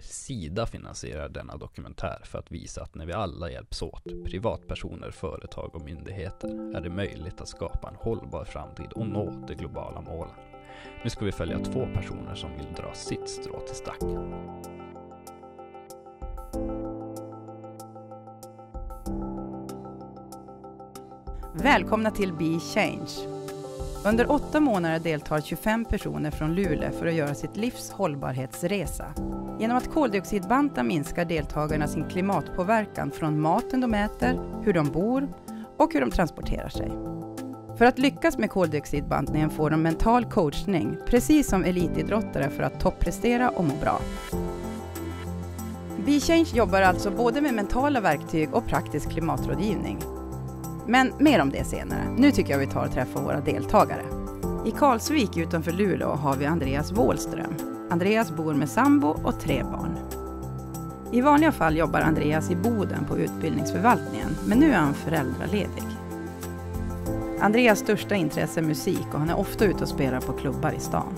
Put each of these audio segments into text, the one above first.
Sida finansierar denna dokumentär för att visa att när vi alla hjälps åt, privatpersoner, företag och myndigheter, är det möjligt att skapa en hållbar framtid och nå de globala målen. Nu ska vi följa 2 personer som vill dra sitt strå till stacken. Välkomna till Be Change. Under 8 månader deltar 25 personer från Luleå för att göra sitt livs hållbarhetsresa. Genom att koldioxidbanta minskar deltagarna sin klimatpåverkan från maten de äter, hur de bor och hur de transporterar sig. För att lyckas med koldioxidbantningen får de mental coachning, precis som elitidrottare, för att topprestera och må bra. Be Change jobbar alltså både med mentala verktyg och praktisk klimatrådgivning. Men mer om det senare. Nu tycker jag vi tar och träffar våra deltagare. I Karlsvik utanför Luleå har vi Andreas Wåhlström. Andreas bor med sambo och 3 barn. I vanliga fall jobbar Andreas i Boden på utbildningsförvaltningen, men nu är han föräldraledig. Andreas största intresse är musik och han är ofta ute och spelar på klubbar i stan.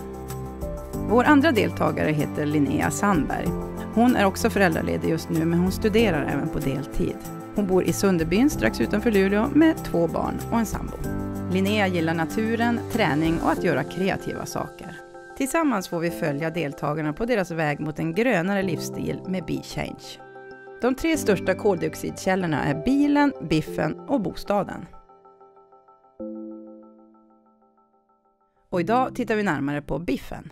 Vår andra deltagare heter Linnea Sandberg. Hon är också föräldraledig just nu, men hon studerar även på deltid. Hon bor i Sunderbyn strax utanför Luleå med 2 barn och en sambo. Linnea gillar naturen, träning och att göra kreativa saker. Tillsammans får vi följa deltagarna på deras väg mot en grönare livsstil med Be Change. De 3 största koldioxidkällorna är bilen, biffen och bostaden. Och idag tittar vi närmare på biffen.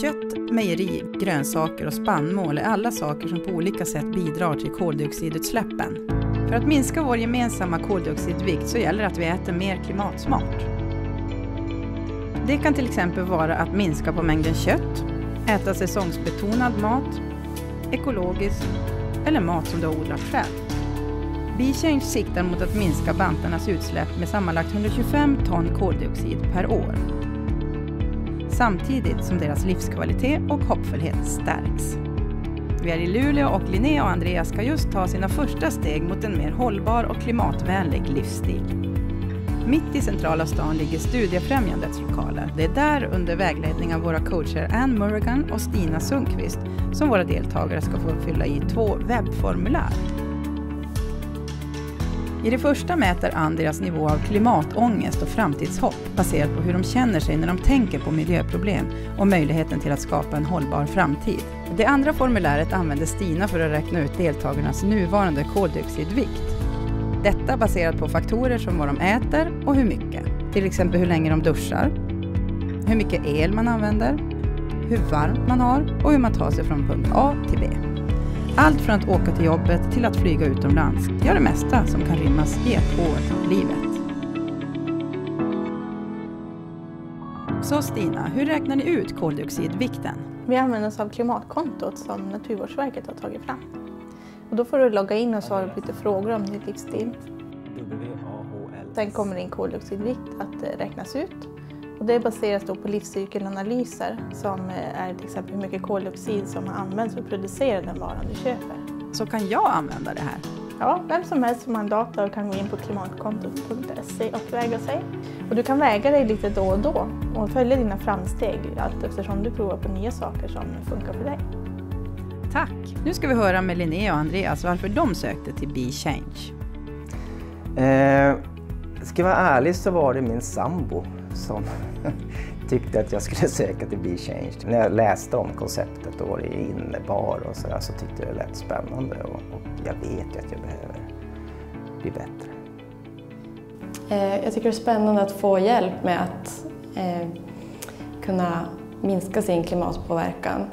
Kött, mejeri, grönsaker och spannmål är alla saker som på olika sätt bidrar till koldioxidutsläppen. För att minska vår gemensamma koldioxidvikt så gäller det att vi äter mer klimatsmart. Det kan till exempel vara att minska på mängden kött, äta säsongsbetonad mat, ekologisk eller mat som du har odlat själv. Be Change siktar mot att minska bantarnas utsläpp med sammanlagt 125 ton koldioxid per år. Samtidigt som deras livskvalitet och hoppfullhet stärks. Vi är i Luleå och Linnea och Andreas ska just ta sina första steg mot en mer hållbar och klimatvänlig livsstil. Mitt i centrala stan ligger Studiefrämjandets lokaler. Det är där under vägledning av våra coacher Ann Murrigan och Stina Sundqvist som våra deltagare ska få fylla i 2 webbformulär. I det första mäter Ann deras nivå av klimatångest och framtidshopp baserat på hur de känner sig när de tänker på miljöproblem och möjligheten till att skapa en hållbar framtid. Det andra formuläret använder Stina för att räkna ut deltagarnas nuvarande koldioxidvikt. Detta baserat på faktorer som vad de äter och hur mycket. Till exempel hur länge de duschar, hur mycket el man använder, hur varmt man har och hur man tar sig från punkt A till B. Allt från att åka till jobbet till att flyga utomlands. Gör det mesta som kan rymmas i ett år av livet. Så Stina, hur räknar ni ut koldioxidvikten? Vi använder oss av klimatkontot som Naturvårdsverket har tagit fram. Och då får du logga in och svara på lite frågor om din livsstil. Sen kommer din koldioxidvikt att räknas ut. Och det baseras då på livscykelanalyser som är till exempel hur mycket koldioxid som har använts för att producera den varan du köper. Så kan jag använda det här? Ja, vem som helst som har en dator kan gå in på klimatkontot.se och väga sig. Och du kan väga dig lite då och då och följa dina framsteg allt eftersom du provar på nya saker som funkar för dig. Tack! Nu ska vi höra med Linnea och Andreas varför de sökte till Be Change. Ska jag vara ärlig så var det min sambo som tyckte att jag skulle söka till Be Change. När jag läste om konceptet och vad det innebar och så tyckte jag det lät spännande och jag vet att jag behöver bli bättre. Jag tycker det är spännande att få hjälp med att kunna minska sin klimatpåverkan.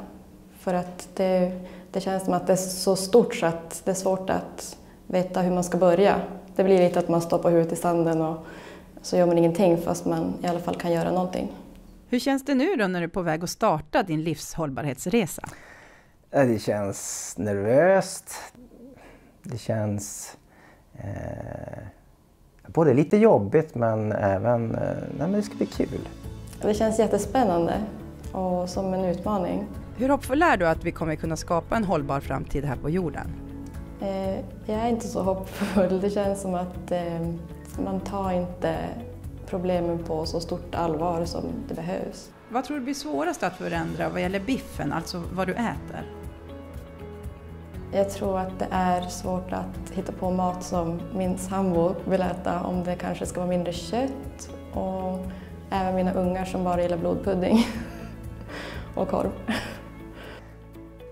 För att det känns som att det är så stort så att det är svårt att veta hur man ska börja. Det blir lite att man stoppar huvudet i sanden och så gör man ingenting fast man i alla fall kan göra någonting. Hur känns det nu då när du är på väg att starta din livshållbarhetsresa? Det känns nervöst. Det känns både lite jobbigt men även men det ska bli kul. Det känns jättespännande och som en utmaning. Hur hoppfull är du att vi kommer kunna skapa en hållbar framtid här på jorden? Jag är inte så hoppfull. Det känns som att man tar inte problemen på så stort allvar som det behövs. Vad tror du blir svårast att förändra vad gäller biffen, alltså vad du äter? Jag tror att det är svårt att hitta på mat som min sambo vill äta, om det kanske ska vara mindre kött, och även mina ungar som bara gillar blodpudding och korv.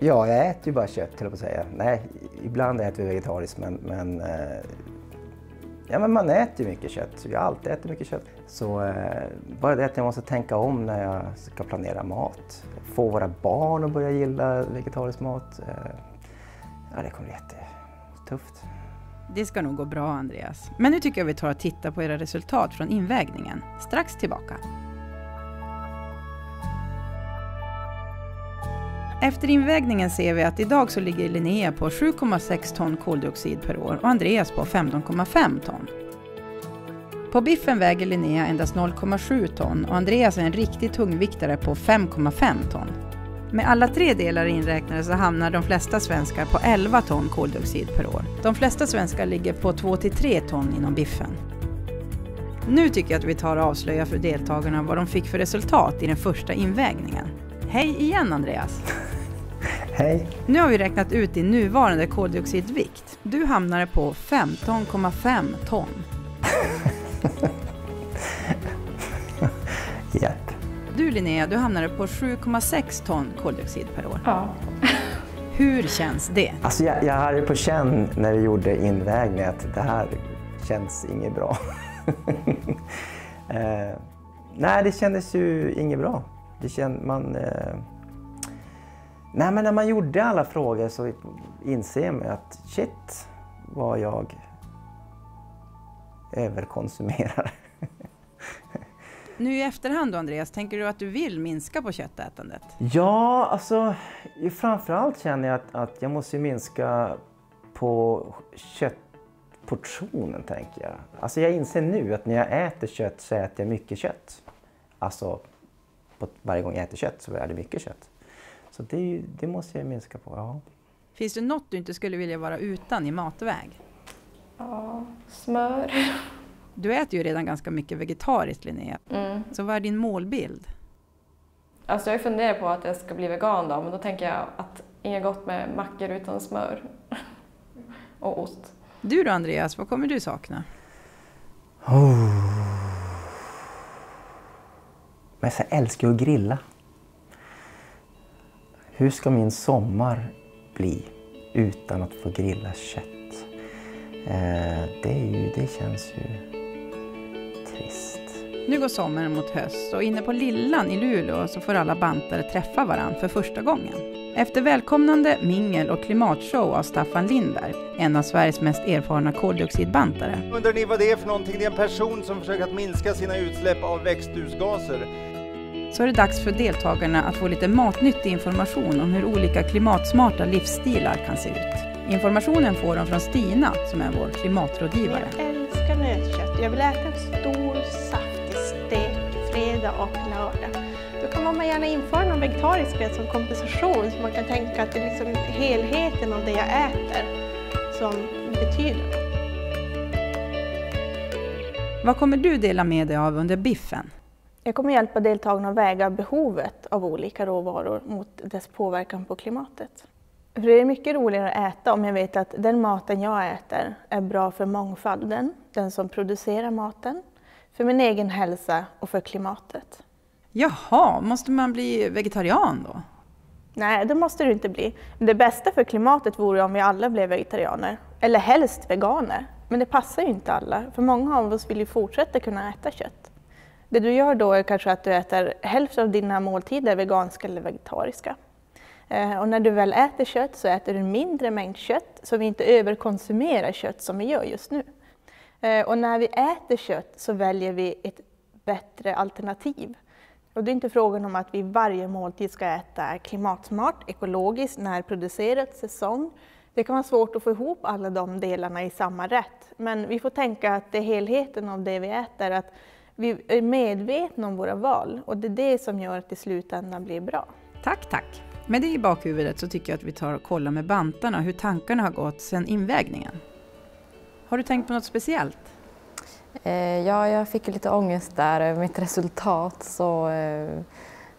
Ja, jag äter ju bara kött, till att säga. Nej, ibland äter vi vegetariskt, men man äter ju mycket kött. Jag har alltid ätit mycket kött. Så bara det att jag måste tänka om när jag ska planera mat. Få våra barn att börja gilla vegetarisk mat. Ja, det kommer bli jättetufft. Det ska nog gå bra, Andreas. Men nu tycker jag vi tar och tittar på era resultat från invägningen. Strax tillbaka. Efter invägningen ser vi att idag så ligger Linnea på 7,6 ton koldioxid per år och Andreas på 15,5 ton. På biffen väger Linnea endast 0,7 ton och Andreas är en riktig tungviktare på 5,5 ton. Med alla 3 delar inräknade så hamnar de flesta svenskar på 11 ton koldioxid per år. De flesta svenskar ligger på 2-3 ton inom biffen. Nu tycker jag att vi tar och avslöjar för deltagarna vad de fick för resultat i den första invägningen. Hej igen, Andreas! Hej! Nu har vi räknat ut din nuvarande koldioxidvikt. Du hamnar på 15,5 ton. Hjälp. Du, Linnea, du hamnar på 7,6 ton koldioxid per år. Ja. Hur känns det? Alltså jag hade på känn när vi gjorde invägningen att det här känns inget bra. Nej, det kändes ju inget bra. Nej, men när man gjorde alla frågor så inser man att shit, vad jag överkonsumerar. Nu i efterhand då, Andreas, tänker du att du vill minska på köttätandet? Ja, alltså framförallt känner jag att jag måste minska på köttportionen, tänker jag. Alltså jag inser nu att när jag äter kött så äter jag mycket kött. Alltså varje gång jag äter kött så är det mycket kött. Så det måste jag minska på, ja. Finns det något du inte skulle vilja vara utan i matväg? Ja, smör. Du äter ju redan ganska mycket vegetariskt, Linnea. Så vad är din målbild? Alltså jag funderar på att jag ska bli vegan då, men då tänker jag att inget gott med mackor utan smör och ost. Du då, Andreas, vad kommer du sakna? Men jag älskar att grilla. Hur ska min sommar bli utan att få grilla kött? Det känns ju trist. Nu går sommaren mot höst och inne på Lillan i Luleå så får alla bantare träffa varann för första gången. Efter välkomnande, mingel och klimatshow av Staffan Lindberg, en av Sveriges mest erfarna koldioxidbantare. Undrar ni vad det är för någonting? Det är en person som försöker att minska sina utsläpp av växthusgaser. Så är det dags för deltagarna att få lite matnyttig information om hur olika klimatsmarta livsstilar kan se ut. Informationen får de från Stina som är vår klimatrådgivare. Jag älskar nötkött. Jag vill äta en stor saftig stek fredag och lördag. Då kan man gärna införa någon vegetarisk rätt som kompensation, så man kan tänka att det är liksom helheten av det jag äter som betyder. Vad kommer du dela med dig av under biffen? Jag kommer hjälpa deltagarna att väga behovet av olika råvaror mot dess påverkan på klimatet. För det är mycket roligare att äta om jag vet att den maten jag äter är bra för mångfalden, den som producerar maten, för min egen hälsa och för klimatet. Jaha, måste man bli vegetarian då? Nej, det måste du inte bli. Det bästa för klimatet vore om vi alla blev vegetarianer, eller helst veganer. Men det passar ju inte alla, för många av oss vill ju fortsätta kunna äta kött. Det du gör då är kanske att du äter hälften av dina måltider veganska eller vegetariska. Och när du väl äter kött så äter du en mindre mängd kött så vi inte överkonsumerar kött som vi gör just nu. Och när vi äter kött så väljer vi ett bättre alternativ. Och det är inte frågan om att vi varje måltid ska äta klimatsmart, ekologiskt, närproducerat, säsong. Det kan vara svårt att få ihop alla de delarna i samma rätt. Men vi får tänka att det är helheten av det vi äter, att vi är medvetna om våra val. Och det är det som gör att det i slutändan blir bra. Tack, tack. Med det i bakhuvudet så tycker jag att vi tar och kollar med bantarna hur tankarna har gått sedan invägningen. Har du tänkt på något speciellt? Ja, jag fick lite ångest där över mitt resultat, så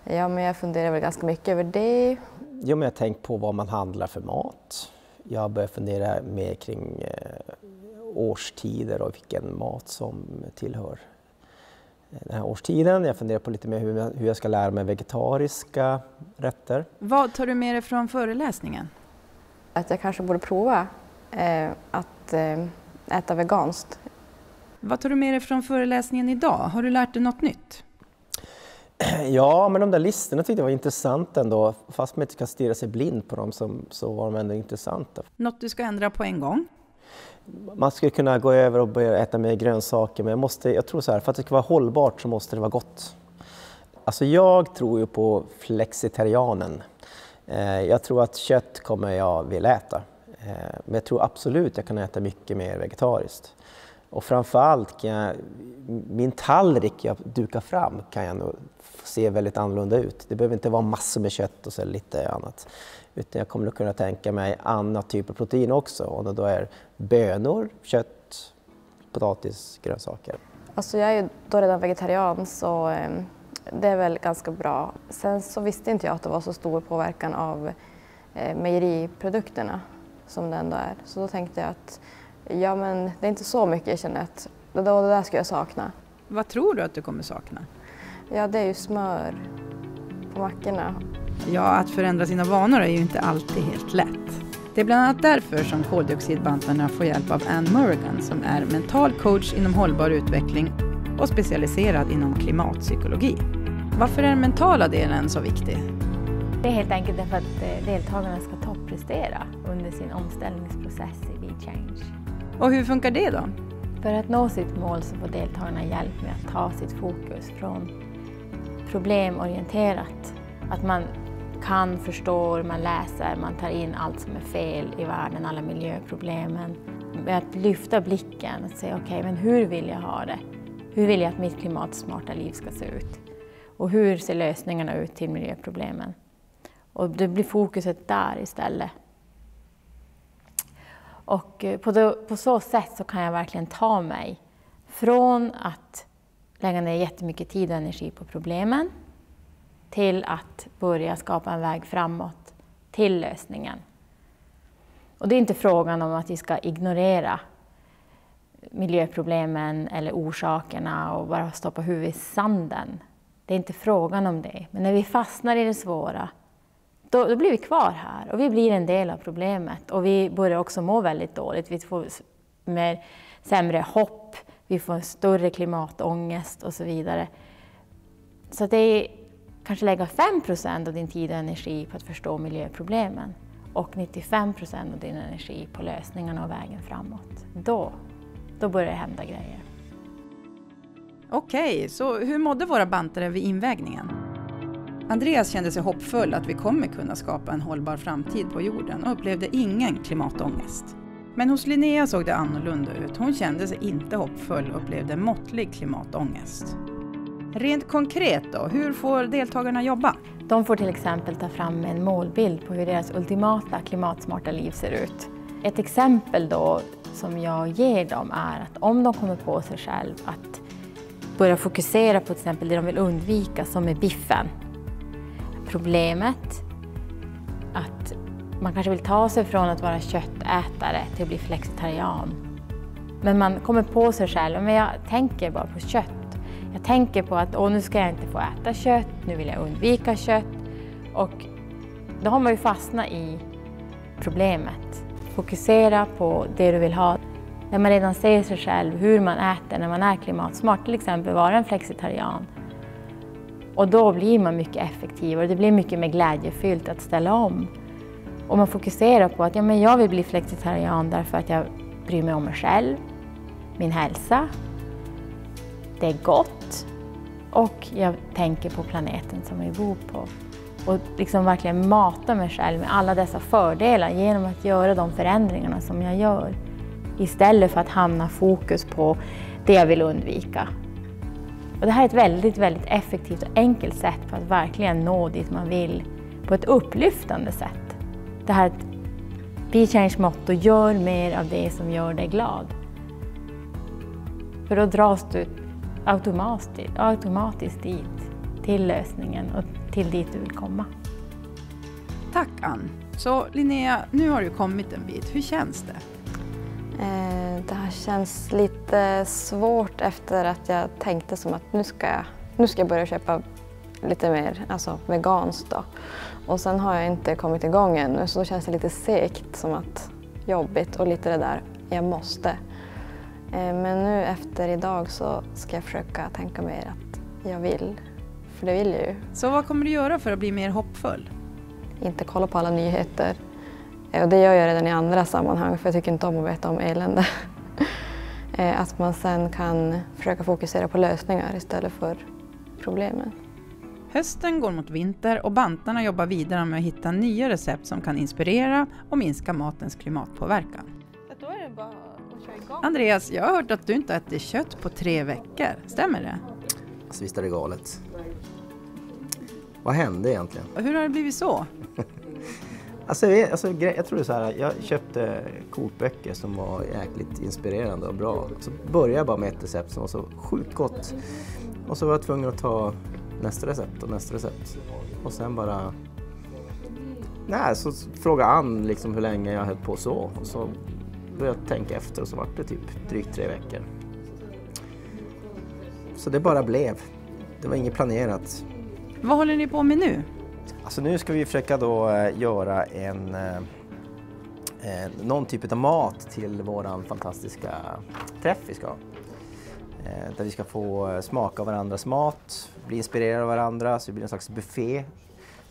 ja, men jag funderar väl ganska mycket över det. Jo, men jag har tänkt på vad man handlar för mat. Jag börjar fundera mer kring årstider och vilken mat som tillhör den här årstiden. Jag funderar på lite mer hur jag ska lära mig vegetariska rätter. Vad tar du med dig från föreläsningen? Att jag kanske borde prova att äta veganskt. Vad tar du med dig från föreläsningen idag? Har du lärt dig något nytt? Ja, men de där listorna tyckte jag var intressant ändå. Fast man inte ska stirra sig blind på dem så var de ändå intressanta. Något du ska ändra på en gång? Man skulle kunna gå över och börja äta mer grönsaker, men jag tror så här, för att det ska vara hållbart så måste det vara gott. Alltså jag tror ju på flexitarianen. Jag tror att kött kommer jag vilja äta. Men jag tror absolut jag kan äta mycket mer vegetariskt. Och framförallt min tallrik jag dukar fram kan jag nog se väldigt annorlunda ut. Det behöver inte vara massor med kött och så lite annat. Utan jag kommer att kunna tänka mig annat typ av protein också. Och då är bönor, kött, potatis, grönsaker. Alltså jag är ju då redan vegetarian, så det är väl ganska bra. Sen så visste inte jag att det var så stor påverkan av mejeriprodukterna som det ändå är. Så då tänkte jag att ja, men det är inte så mycket jag känner att det där ska jag sakna. Vad tror du att du kommer sakna? Ja, det är ju smör på mackorna. Ja, att förändra sina vanor är ju inte alltid helt lätt. Det är bland annat därför som koldioxidbantarna får hjälp av Anne Murrigan som är mental coach inom hållbar utveckling och specialiserad inom klimatpsykologi. Varför är den mentala delen så viktig? Det är helt enkelt därför att deltagarna ska topprestera under sin omställningsprocess i Be Change. Och hur funkar det då? För att nå sitt mål så får deltagarna hjälp med att ta sitt fokus från problemorienterat. Att man kan, förstår, man läser, man tar in allt som är fel i världen, alla miljöproblemen. Med att lyfta blicken och säga okej, men hur vill jag ha det? Hur vill jag att mitt klimatsmarta liv ska se ut? Och hur ser lösningarna ut till miljöproblemen? Och det blir fokuset där istället. Och på så sätt så kan jag verkligen ta mig från att lägga ner jättemycket tid och energi på problemen till att börja skapa en väg framåt till lösningen. Och det är inte frågan om att vi ska ignorera miljöproblemen eller orsakerna och bara stoppa huvudet i sanden. Det är inte frågan om det. Men när vi fastnar i det svåra, då blir vi kvar här och vi blir en del av problemet. Och vi börjar också må väldigt dåligt. Vi får mer, sämre hopp, vi får större klimatångest och så vidare. Så det är kanske lägga 5% av din tid och energi på att förstå miljöproblemen och 95% av din energi på lösningarna och vägen framåt. Då börjar det hända grejer. Okej, så hur mådde våra bantare vid invägningen? Andreas kände sig hoppfull att vi kommer kunna skapa en hållbar framtid på jorden och upplevde ingen klimatångest. Men hos Linnea såg det annorlunda ut. Hon kände sig inte hoppfull och upplevde måttlig klimatångest. Rent konkret då, hur får deltagarna jobba? De får till exempel ta fram en målbild på hur deras ultimata klimatsmarta liv ser ut. Ett exempel då som jag ger dem är att om de kommer på sig själv att börja fokusera på till exempel det de vill undvika, som är biffen. Problemet att man kanske vill ta sig från att vara köttätare till att bli flexitarian. Men man kommer på sig själv, men jag tänker bara på kött. Jag tänker på att nu ska jag inte få äta kött, nu vill jag undvika kött. Och då har man ju fastnat i problemet. Fokusera på det du vill ha. När man redan ser sig själv hur man äter när man är klimatsmart, till exempel vara en flexitarian. Och då blir man mycket effektivare, det blir mycket mer glädjefyllt att ställa om. Och man fokuserar på att jag vill bli flexitarian därför att jag bryr mig om mig själv, min hälsa. Det är gott och jag tänker på planeten som vi bor på. Och liksom verkligen mata mig själv med alla dessa fördelar genom att göra de förändringarna som jag gör. Istället för att hamna fokus på det jag vill undvika. Och det här är ett väldigt, väldigt effektivt och enkelt sätt på att verkligen nå dit man vill på ett upplyftande sätt. Det här att Be Change motto, gör mer av det som gör dig glad. För då dras du automatiskt dit, till lösningen och till dit du vill komma. Tack Ann. Så Linnea, nu har du kommit en bit. Hur känns det? Det här känns lite svårt efter att jag tänkte som att nu ska jag börja köpa lite mer veganskt då. Och sen har jag inte kommit igång ännu, så då känns det lite segt, som att jobbigt och lite det där jag måste. Men nu efter idag så ska jag försöka tänka mer att jag vill, för det vill jag ju. Så vad kommer du göra för att bli mer hoppfull? Inte kolla på alla nyheter. Och det gör jag redan i andra sammanhang, för jag tycker inte om att veta om elände. Att man sen kan försöka fokusera på lösningar istället för problemen. Hösten går mot vinter och bantarna jobbar vidare med att hitta nya recept som kan inspirera och minska matens klimatpåverkan. Då är det bara att köra igång. Andreas, jag har hört att du inte ätit kött på 3 veckor. Stämmer det? Alltså visst är det galet. Vad hände egentligen? Och hur har det blivit så? Jag tror det är så här, jag köpte kokböcker som var jäkligt inspirerande och bra. Så började jag bara med ett recept som var så sjukt gott. Och så var jag tvungen att ta nästa recept. Och sen bara... så frågade Ann liksom hur länge jag höll på så. Och så började jag tänka efter och så var det typ drygt 3 veckor. Så det bara blev. Det var inget planerat. Vad håller ni på med nu? Alltså nu ska vi försöka då göra någon typ av mat till våran fantastiska träff vi ska ha. Där vi ska få smaka varandras mat, bli inspirerade av varandra, så det blir en slags buffé.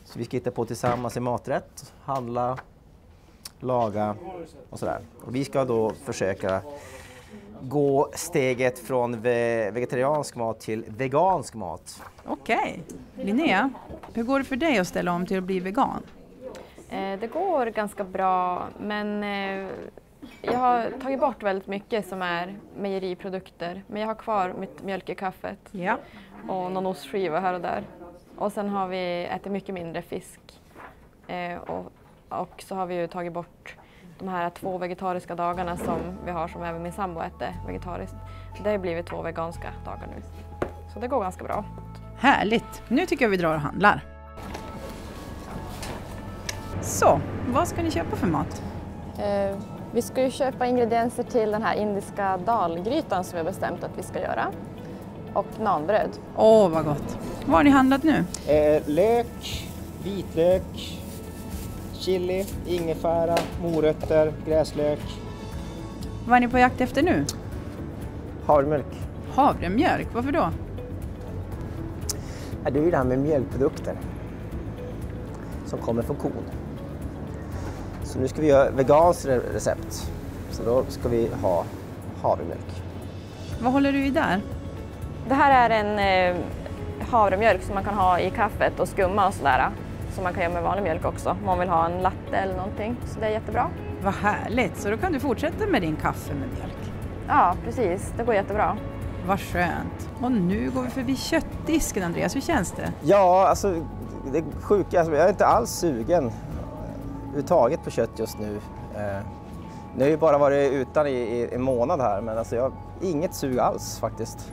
Så vi ska hitta på tillsammans en maträtt, handla, laga och sådär. Och vi ska då försöka gå steget från vegetariansk mat till vegansk mat. Okej. Linnea, hur går det för dig att ställa om till att bli vegan? Det går ganska bra, men jag har tagit bort väldigt mycket som är mejeriprodukter. Men jag har kvar mitt mjölk i kaffet och någon ostskiva här och där. Och sen har vi ätit mycket mindre fisk. Och så har vi ju tagit bort de här 2 vegetariska dagarna som vi har, som även min sambo äter vegetariskt. Det har blivit 2 veganska dagar nu. Så det går ganska bra. Härligt! Nu tycker jag vi drar och handlar. Så, vad ska ni köpa för mat? Vi ska ju köpa ingredienser till den här indiska dalgrytan som vi har bestämt att vi ska göra. Och nanbröd. Åh, vad gott! Vad har ni handlat nu? Lök, vitlök, chili, ingefära, morötter, gräslök. Vad är ni på jakt efter nu? Havremjölk. Havremjölk, varför då? Det är ju det här med mjölkprodukter som kommer från kon. Så nu ska vi göra veganskt recept. Så då ska vi ha havremjölk. Vad håller du i där? Det här är en havremjölk som man kan ha i kaffet och skumma och sådär. Som man kan göra med vanlig mjölk också. Om man vill ha en latte eller någonting. Så det är jättebra. Vad härligt! Så då kan du fortsätta med din kaffe med mjölk. Ja, precis. Det går jättebra. Vad skönt. Och nu går vi förbi köttdisken, Andreas. Hur känns det? Ja, alltså det är sjuka. Jag är inte alls sugen överhuvudtaget på kött just nu. Nu har ju bara varit utan i en månad här, men alltså jag har inget sug alls faktiskt.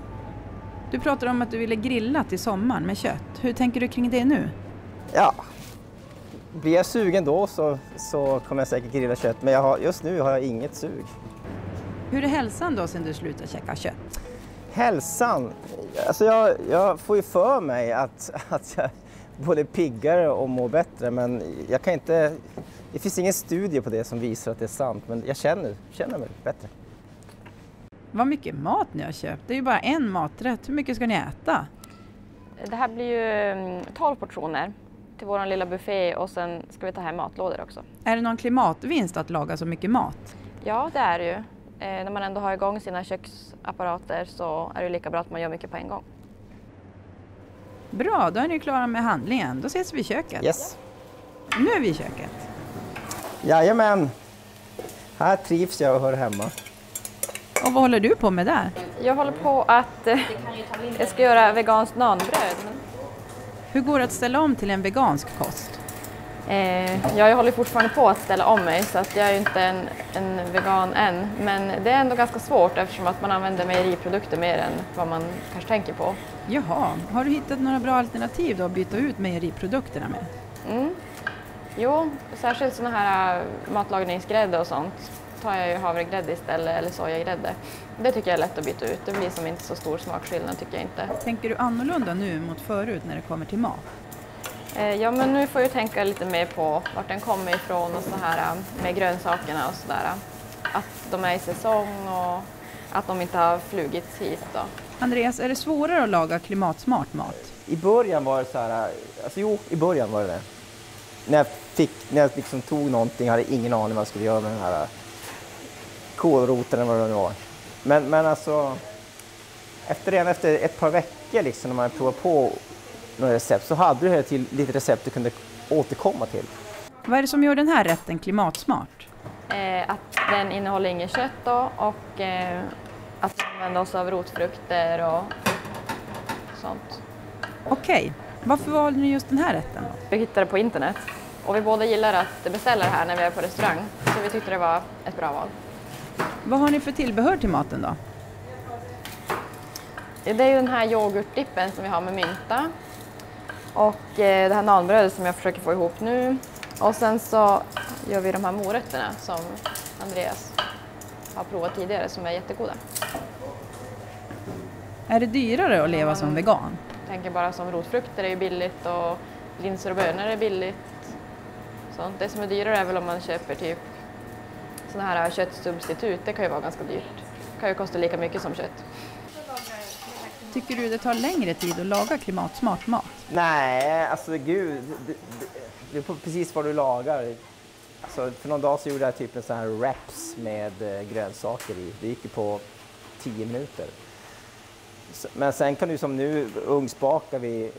Du pratar om att du ville grilla till sommaren med kött. Hur tänker du kring det nu? Ja, blir jag sugen då så kommer jag säkert grilla kött, men just nu har jag inget sug. Hur är hälsan då sen du slutar käka kött? Hälsan? Alltså jag får ju för mig att jag både piggare och mår bättre, men jag kan inte... Det finns ingen studie på det som visar att det är sant, men jag känner mig bättre. Vad mycket mat ni har köpt. Det är ju bara en maträtt. Hur mycket ska ni äta? Det här blir ju 12 portioner till vår lilla buffé och sen ska vi ta hem matlådor också. Är det någon klimatvinst att laga så mycket mat? Ja, det är det ju. När man ändå har igång sina köksapparater så är det lika bra att man gör mycket på en gång. Bra, då är ni klara med handlingen. Då ses vi i köket. Yes. Nu är vi i köket. Jajamän. Här trivs jag och hör hemma. Och vad håller du på med där? Jag håller på att jag ska göra veganskt nanbröd. Hur går det att ställa om till en vegansk kost? Jag håller fortfarande på att ställa om mig så att jag är ju inte en vegan än. Men det är ändå ganska svårt eftersom att man använder mejeriprodukter mer än vad man kanske tänker på. Jaha, har du hittat några bra alternativ då att byta ut mejeriprodukterna med? Jo, särskilt sådana här matlagningsgrädde och sånt tar jag ju havregrädde istället eller sojagrädde. Det tycker jag är lätt att byta ut. Det blir som inte så stor smakskillnad tycker jag inte. Tänker du annorlunda nu mot förut när det kommer till mat? Ja, men nu får jag tänka lite mer på vart den kommer ifrån och så här med grönsakerna och sådär. Att de är i säsong och att de inte har flugits hit då. Andreas, är det svårare att laga klimatsmart mat? I början var det så här, i början var det. När jag liksom tog någonting hade jag ingen aning vad jag skulle göra med den här kålroten eller vad det nu var. Men alltså, efter ett par veckor liksom, när man provade på några recept så hade du hela till lite recept du kunde återkomma till. Vad är det som gör den här rätten klimatsmart? Att den innehåller inget kött då, och att vi använder oss av rotfrukter och sånt. Okej, varför valde ni just den här rätten då? Vi hittade på internet och vi båda gillar att beställa det här när vi är på restaurang. Så vi tyckte det var ett bra val. Vad har ni för tillbehör till maten då? Det är ju den här yoghurtdippen som vi har med mynta. Och det här nanbrödet som jag försöker få ihop nu. Och sen så gör vi de här morötterna som Andreas har provat tidigare som är jättegoda. Är det dyrare att leva som vegan? Jag tänker bara som rotfrukter är ju billigt och linser och bönor är billigt. Sånt. Det som är dyrare är väl om man köper typ sådana här köttsubstitut. Det kan ju vara ganska dyrt. Det kan ju kosta lika mycket som kött. Tycker du det tar längre tid att laga klimatsmart mat? Nej, alltså gud, det är precis vad du lagar. Alltså, för någon dag så gjorde jag typ en sån här wraps med grönsaker i. Det gick ju på 10 minuter. Men sen kan du som nu ugnsbakar vi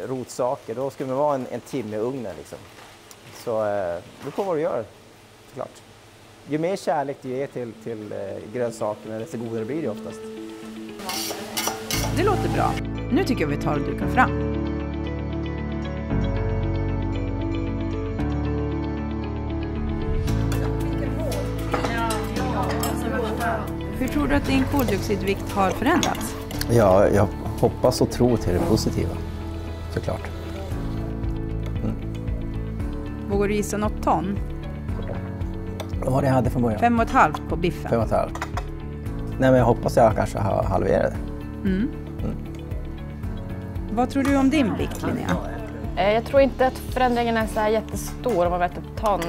rotsaker. Då ska det vara en timme i ugnen liksom. Så det på vad du gör, såklart. Ju mer kärlek du ger till grönsakerna, desto godare blir det oftast. Det låter bra. Nu tycker jag vi tar och dukar fram. Hur tror du att din koldioxidvikt har förändrats? Ja, jag hoppas och tror till det positiva, såklart. Vågar du gissa något ton? Vad var det jag hade från början? 5,5 på biffen. 5,5. Nej, men jag hoppas jag kanske har halverat det. Vad tror du om din vikt, Linnea? Jag tror inte att förändringen är så här jättestor om man mäter ton.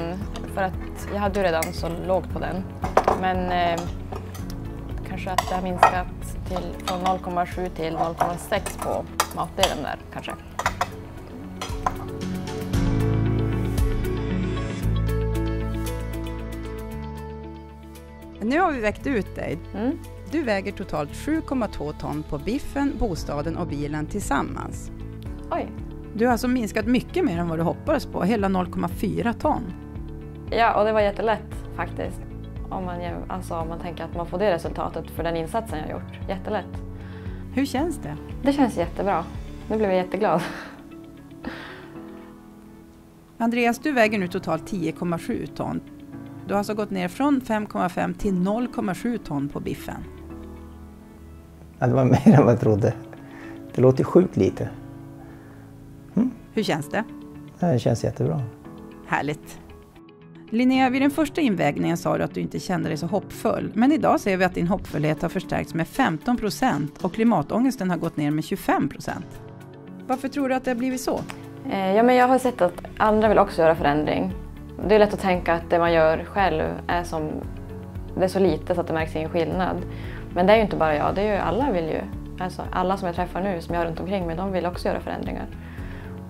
För att jag hade ju redan så lågt på den. Men kanske att det har minskat från 0,7 till 0,6 på matdelen där kanske. Nu har vi vägt ut dig. Du väger totalt 7,2 ton på biffen, bostaden och bilen tillsammans. Oj. Du har alltså minskat mycket mer än vad du hoppades på, hela 0,4 ton. Ja, och det var jättelätt faktiskt. Om man tänker att man får det resultatet för den insatsen jag har gjort. Jättelätt. Hur känns det? Det känns jättebra. Nu blev jag jätteglad. Andreas, du väger nu totalt 10,7 ton. Du har alltså gått ner från 5,5 till 0,7 ton på biffen. Ja, det var mer än vad jag trodde. Det låter sjukt lite. Hur känns det? Det känns jättebra. Härligt. Linnea, vid den första invägningen sa du att du inte kände dig så hoppfull. Men idag ser vi att din hoppfullhet har förstärkts med 15% och klimatångesten har gått ner med 25%. Varför tror du att det har blivit så? Ja, men jag har sett att andra vill också göra förändring. Det är lätt att tänka att det man gör själv är så lite så att det märks ingen skillnad. Men det är ju inte bara jag, det är ju alla som jag träffar nu, som jag har runt omkring mig, de vill också göra förändringar.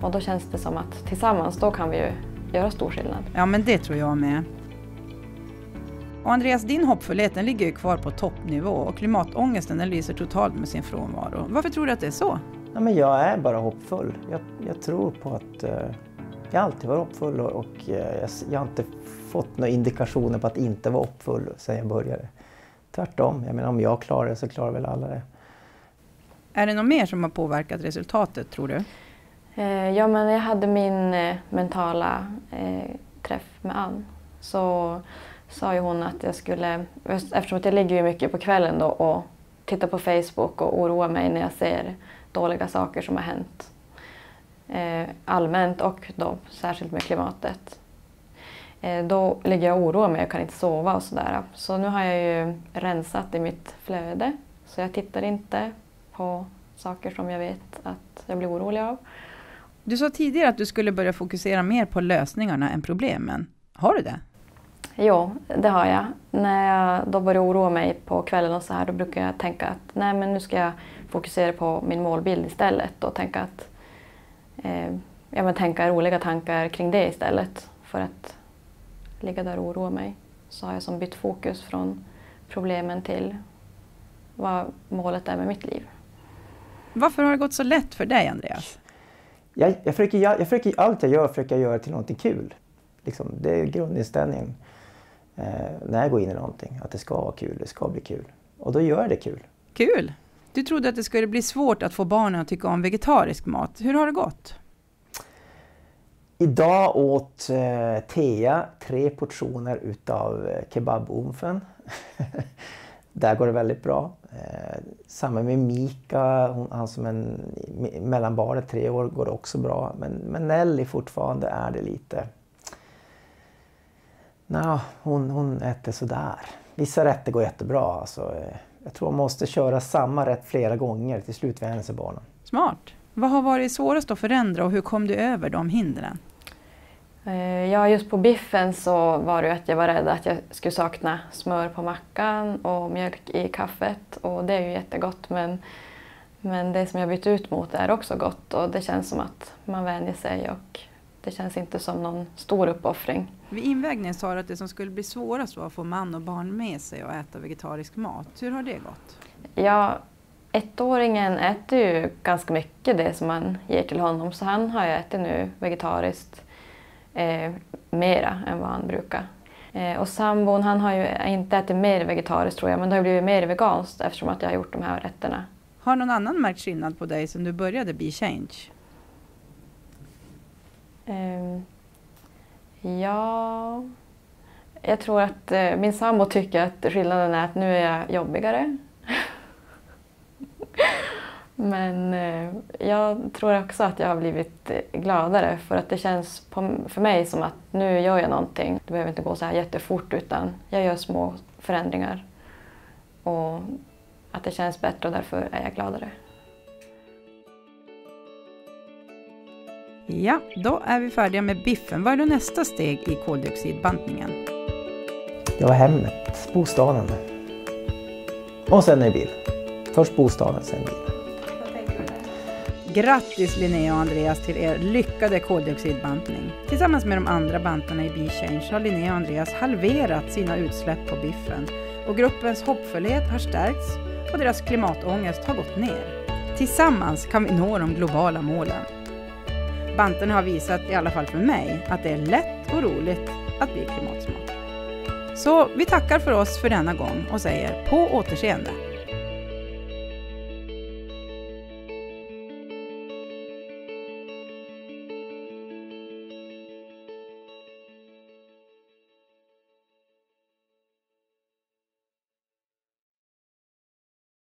Och då känns det som att tillsammans, då kan vi ju göra stor skillnad. Ja, men det tror jag med. Och Andreas, din hoppfullhet den ligger ju kvar på toppnivå och klimatångesten den lyser totalt med sin frånvaro. Varför tror du att det är så? Ja, men jag är bara hoppfull. Jag tror på att jag alltid var hoppfull och jag har inte fått några indikationer på att inte vara hoppfull sedan jag började. Tvärtom, jag menar om jag klarar det så klarar väl alla det. Är det något mer som har påverkat resultatet, tror du? Ja, men jag hade min mentala träff med Ann. Så sa ju hon att jag skulle, eftersom att jag ligger ju mycket på kvällen då och tittar på Facebook och oroar mig när jag ser dåliga saker som har hänt. Allmänt och då särskilt med klimatet. Då ligger jag och oroar mig och kan inte sova och sådär. Så nu har jag ju rensat i mitt flöde. Så jag tittar inte på saker som jag vet att jag blir orolig av. Du sa tidigare att du skulle börja fokusera mer på lösningarna än problemen. Har du det? Jo, det har jag. När jag då börjar oroa mig på kvällen och så här, då brukar jag tänka att nej, men nu ska jag fokusera på min målbild istället. Och tänka att tänka roliga tankar kring det istället. För att ligga där och oroa mig. Så har jag som bytt fokus från problemen till vad målet är med mitt liv. Varför har det gått så lätt för dig, Andreas? Jag försöker allt jag gör försöker jag göra till någonting kul. Liksom, det är grundinställningen när jag går in i någonting. Att det ska vara kul, det ska bli kul. Och då gör det kul. Kul! Du trodde att det skulle bli svårt att få barnen att tycka om vegetarisk mat. Hur har det gått? Idag åt Thea 3 portioner utav kebabomfen. Där går det väldigt bra. Samma med Mika, han som en mellanbarnet 3 år, går det också bra. Men Nelly fortfarande är det lite... hon äter sådär. Vissa rätter går jättebra. Alltså, jag tror man måste köra samma rätt flera gånger till slut vänjer sig barnen. Smart. Vad har varit svårast att förändra och hur kom du över de hindren? Ja, just på biffen så var det att jag var rädd att jag skulle sakna smör på mackan och mjölk i kaffet. Och det är ju jättegott, men det som jag bytt ut mot är också gott. Och det känns som att man vänjer sig och det känns inte som någon stor uppoffring. Vid invägningen sa du att det som skulle bli svårast var att få man och barn med sig och äta vegetarisk mat. Hur har det gått? Ja, 1-åringen äter ju ganska mycket det som man ger till honom. Så han har ju ätit nu vegetariskt mera än vad han brukar. Och sambon, han har ju inte ätit mer vegetariskt tror jag, men det har blivit mer veganskt eftersom att jag har gjort de här rätterna. Har någon annan märkt skillnad på dig sedan du började Be Change? Ja, jag tror att min sambo tycker att skillnaden är att nu är jag jobbigare. Men jag tror också att jag har blivit gladare för att det känns för mig som att nu gör jag någonting. Det behöver inte gå så här jättefort utan jag gör små förändringar. Och att det känns bättre och därför är jag gladare. Ja, då är vi färdiga med biffen. Vad är då nästa steg i koldioxidbantningen? Det var hemmet, bostaden. Och sen är bil. Först bostaden, sen bil. Grattis Linnea och Andreas till er lyckade koldioxidbantning. Tillsammans med de andra bantarna i Be Change har Linnea och Andreas halverat sina utsläpp på biffen. Och gruppens hoppfullhet har stärkts och deras klimatångest har gått ner. Tillsammans kan vi nå de globala målen. Bantarna har visat, i alla fall för mig, att det är lätt och roligt att bli klimatsmart. Så vi tackar för oss för denna gång och säger på återseende.